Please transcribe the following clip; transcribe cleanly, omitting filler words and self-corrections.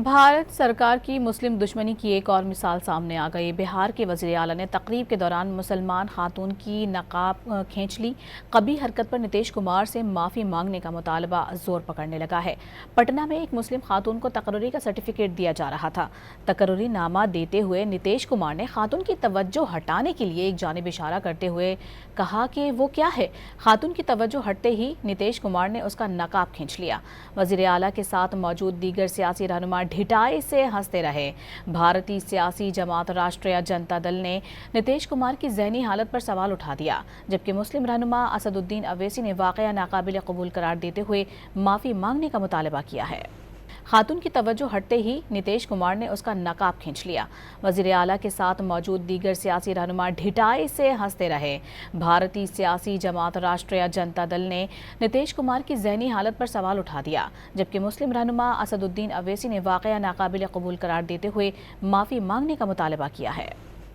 بھارت سرکار کی مسلم دشمنی کی ایک اور مثال سامنے آ گئی۔ بہار کے وزیر اعلیٰ نے تقریب کے دوران مسلمان خاتون کی نقاب کھینچ لی۔ قبیح حرکت پر نتیش کمار سے معافی مانگنے کا مطالبہ زور پکڑنے لگا ہے۔ پٹنہ میں ایک مسلم خاتون کو تقرری کا سرٹیفکیٹ دیا جا رہا تھا۔ تقرری نامہ دیتے ہوئے نتیش کمار نے خاتون کی توجہ ہٹانے کے لیے ایک جانب اشارہ کرتے ہوئے کہا کہ وہ کیا ہے۔ خاتون کی توجہ ہٹتے ہی نتیش کمار نے اس کا نقاب کھینچ لیا۔ وزیر اعلیٰ کے ساتھ موجود دیگر سیاسی رہنما ڈھٹائی سے ہنستے رہے۔ بھارتی سیاسی جماعت راشٹریہ جنتا دل نے نتیش کمار کی ذہنی حالت پر سوال اٹھا دیا، جبکہ مسلم رہنما اسد الدین اویسی نے واقعہ ناقابل قبول قرار دیتے ہوئے معافی مانگنے کا مطالبہ کیا ہے۔ خاتون کی توجہ ہٹتے ہی نتیش کمار نے اس کا نقاب کھینچ لیا۔ وزیر اعلیٰ کے ساتھ موجود دیگر سیاسی رہنما ڈھٹائی سے ہنستے رہے۔ بھارتی سیاسی جماعت راشٹریہ جنتا دل نے نتیش کمار کی ذہنی حالت پر سوال اٹھا دیا، جبکہ مسلم رہنما اسد الدین اویسی نے واقعہ ناقابل قبول قرار دیتے ہوئے معافی مانگنے کا مطالبہ کیا ہے۔